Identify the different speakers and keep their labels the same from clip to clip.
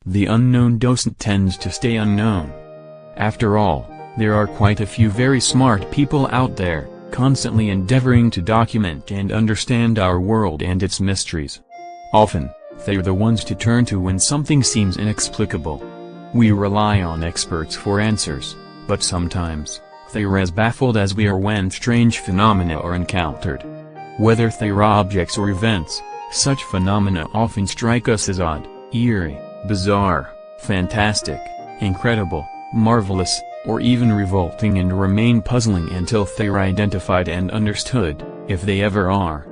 Speaker 1: The unknown docent tends to stay unknown. After all, there are quite a few very smart people out there, constantly endeavoring to document and understand our world and its mysteries. Often, they're the ones to turn to when something seems inexplicable. We rely on experts for answers, but sometimes, they're as baffled as we are when strange phenomena are encountered. Whether they're objects or events, such phenomena often strike us as odd, eerie, bizarre, fantastic, incredible, marvelous, or even revolting, and remain puzzling until they're identified and understood, if they ever are.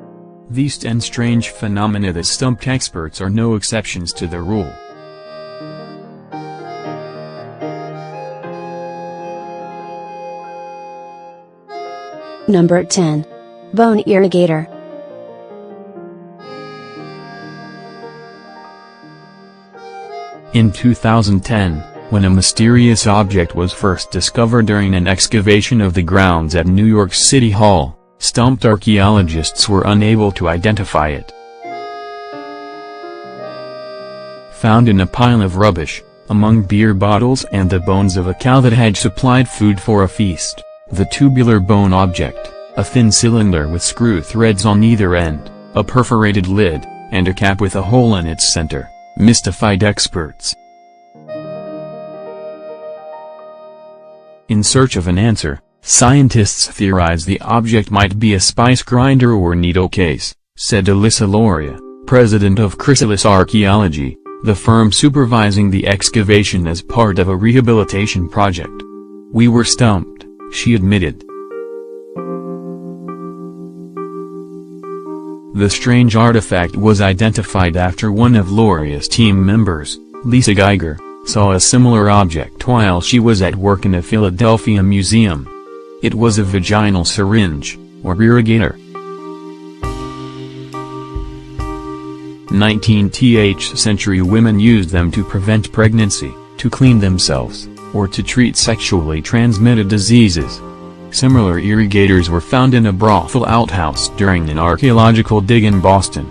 Speaker 1: These 10 strange phenomena that stumped experts are no exceptions to the rule.
Speaker 2: Number 10. Bone irrigator.
Speaker 1: In 2010, when a mysterious object was first discovered during an excavation of the grounds at New York City Hall, stumped archaeologists were unable to identify it. Found in a pile of rubbish, among beer bottles and the bones of a cow that had supplied food for a feast, the tubular bone object, a thin cylinder with screw threads on either end, a perforated lid, and a cap with a hole in its center, mystified experts. In search of an answer, scientists theorize the object might be a spice grinder or needle case, said Alyssa Loria, president of Chrysalis Archaeology, the firm supervising the excavation as part of a rehabilitation project. "We were stumped," she admitted. The strange artifact was identified after one of Loria's team members, Lisa Geiger, saw a similar object while she was at work in a Philadelphia museum. It was a vaginal syringe, or irrigator. 19th century women used them to prevent pregnancy, to clean themselves, or to treat sexually transmitted diseases. Similar irrigators were found in a brothel outhouse during an archaeological dig in Boston.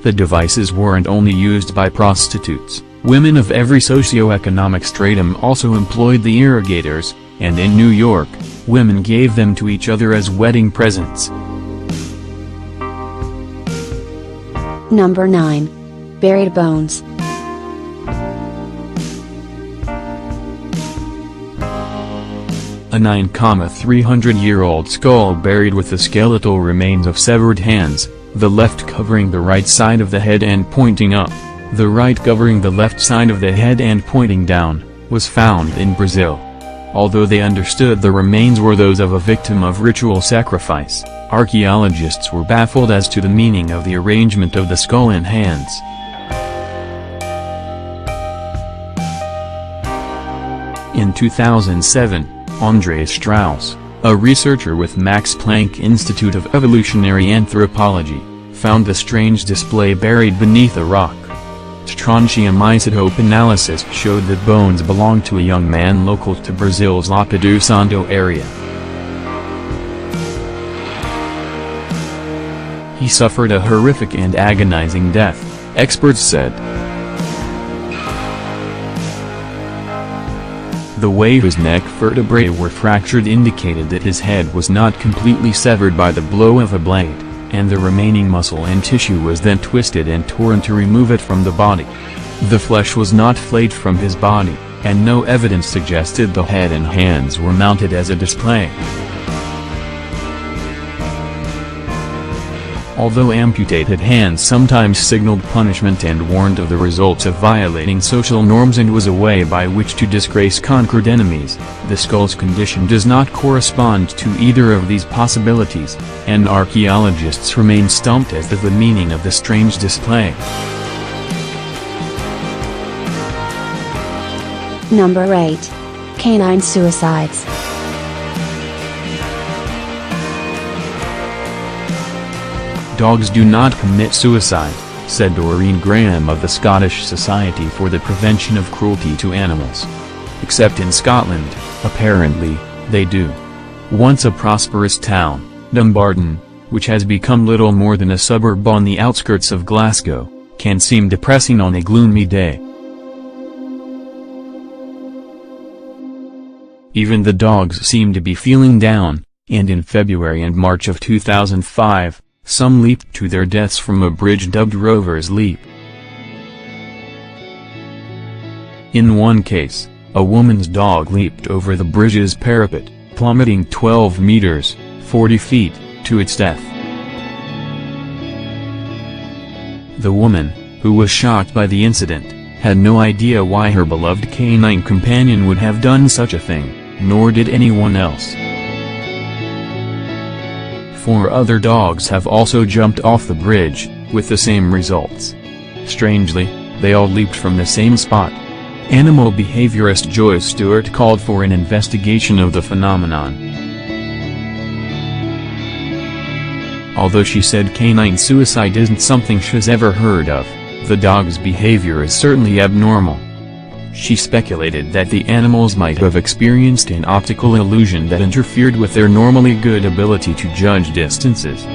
Speaker 1: The devices weren't only used by prostitutes. Women of every socioeconomic stratum also employed the irrigators, and in New York, women gave them to each other as wedding presents.
Speaker 2: Number 9. Buried bones.
Speaker 1: A 9,300-year-old skull buried with the skeletal remains of severed hands, the left covering the right side of the head and pointing up, the right covering the left side of the head and pointing down, was found in Brazil. Although they understood the remains were those of a victim of ritual sacrifice, archaeologists were baffled as to the meaning of the arrangement of the skull and hands. In 2007, André Strauss, a researcher with Max Planck Institute of Evolutionary Anthropology, found the strange display buried beneath a rock. Strontium isotope analysis showed that bones belonged to a young man local to Brazil's Lapado Santo area. He suffered a horrific and agonizing death, experts said. The way his neck vertebrae were fractured indicated that his head was not completely severed by the blow of a blade, and the remaining muscle and tissue was then twisted and torn to remove it from the body. The flesh was not flayed from his body, and no evidence suggested the head and hands were mounted as a display. Although amputated hands sometimes signaled punishment and warned of the results of violating social norms and was a way by which to disgrace conquered enemies, the skull's condition does not correspond to either of these possibilities, and archaeologists remain stumped as to the meaning of the strange display.
Speaker 2: Number 8. Canine suicides.
Speaker 1: Dogs do not commit suicide, said Doreen Graham of the Scottish Society for the Prevention of Cruelty to Animals. Except in Scotland, apparently, they do. Once a prosperous town, Dumbarton, which has become little more than a suburb on the outskirts of Glasgow, can seem depressing on a gloomy day. Even the dogs seem to be feeling down, and in February and March of 2005, some leaped to their deaths from a bridge dubbed Rover's Leap. In one case, a woman's dog leaped over the bridge's parapet, plummeting 12 meters, 40 feet, to its death. The woman, who was shocked by the incident, had no idea why her beloved canine companion would have done such a thing, nor did anyone else. 4 other dogs have also jumped off the bridge, with the same results. Strangely, they all leaped from the same spot. Animal behaviorist Joyce Stewart called for an investigation of the phenomenon. Although she said canine suicide isn't something she's ever heard of, the dog's behavior is certainly abnormal. She speculated that the animals might have experienced an optical illusion that interfered with their normally good ability to judge distances.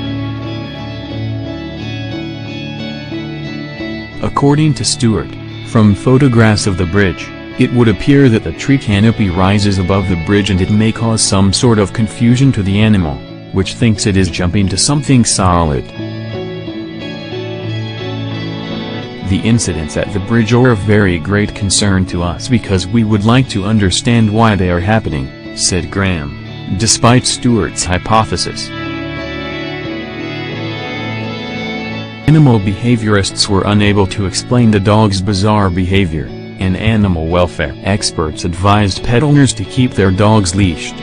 Speaker 1: According to Stewart, from photographs of the bridge, it would appear that the tree canopy rises above the bridge and it may cause some sort of confusion to the animal, which thinks it is jumping to something solid. The incidents at the bridge are of very great concern to us because we would like to understand why they are happening, said Graham, despite Stewart's hypothesis. Animal behaviorists were unable to explain the dog's bizarre behavior, and animal welfare experts advised pet owners to keep their dogs leashed.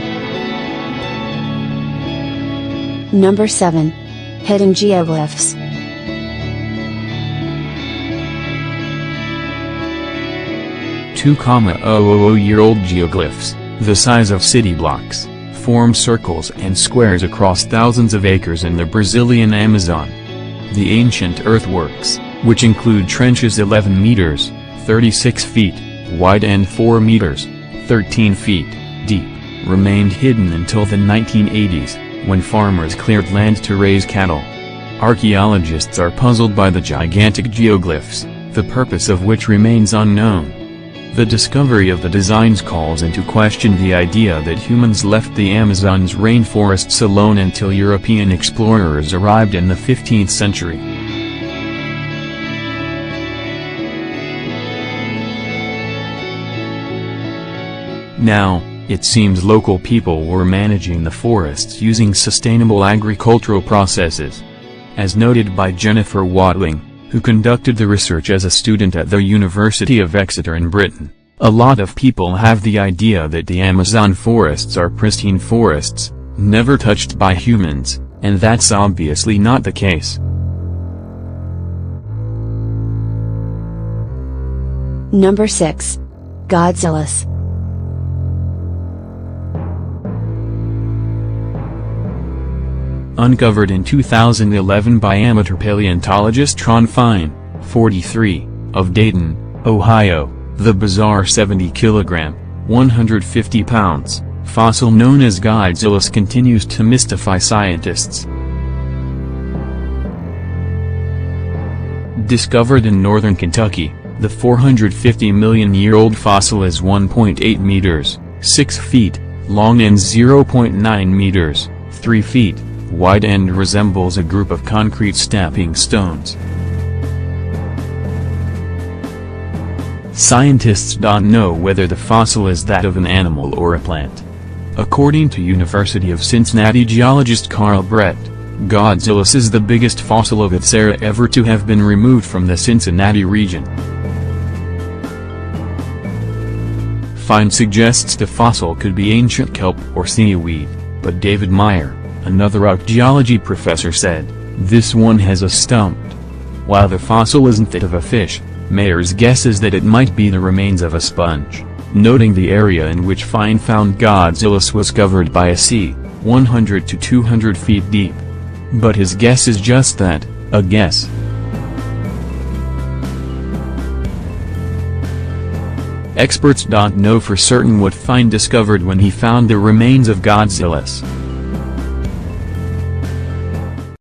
Speaker 2: Number 7. Hidden geoglyphs.
Speaker 1: Two-year-old geoglyphs, the size of city blocks, form circles and squares across thousands of acres in the Brazilian Amazon. The ancient earthworks, which include trenches 11 meters, 36 feet, wide and 4 meters, 13 feet, deep, remained hidden until the 1980s, when farmers cleared land to raise cattle. Archaeologists are puzzled by the gigantic geoglyphs, the purpose of which remains unknown. The discovery of the designs calls into question the idea that humans left the Amazon's rainforests alone until European explorers arrived in the 15th century. Now, it seems local people were managing the forests using sustainable agricultural processes. As noted by Jennifer Watling, who conducted the research as a student at the University of Exeter in Britain, a lot of people have the idea that the Amazon forests are pristine forests, never touched by humans, and that's obviously not the case.
Speaker 2: Number 6. Godzillas.
Speaker 1: Uncovered in 2011 by amateur paleontologist Ron Fine, 43, of Dayton, Ohio, the bizarre 70-kilogram, 150 pounds, fossil known as Godzillus continues to mystify scientists. Discovered in northern Kentucky, the 450-million-year-old fossil is 1.8 meters, 6 feet, long and 0.9 meters, 3 feet, wide and resembles a group of concrete stepping stones. Scientists don't know whether the fossil is that of an animal or a plant. According to University of Cincinnati geologist Carl Brett, Godzillus is the biggest fossil of its era ever to have been removed from the Cincinnati region. Fine suggests the fossil could be ancient kelp or seaweed, but David Meyer, another archaeology professor, said, "This one has a stumped." While the fossil isn't that of a fish, Mayer's guess is that it might be the remains of a sponge, noting the area in which Fine found Godzillus was covered by a sea, 100 to 200 feet deep. But his guess is just that, a guess. Experts don't know for certain what Fine discovered when he found the remains of Godzillus.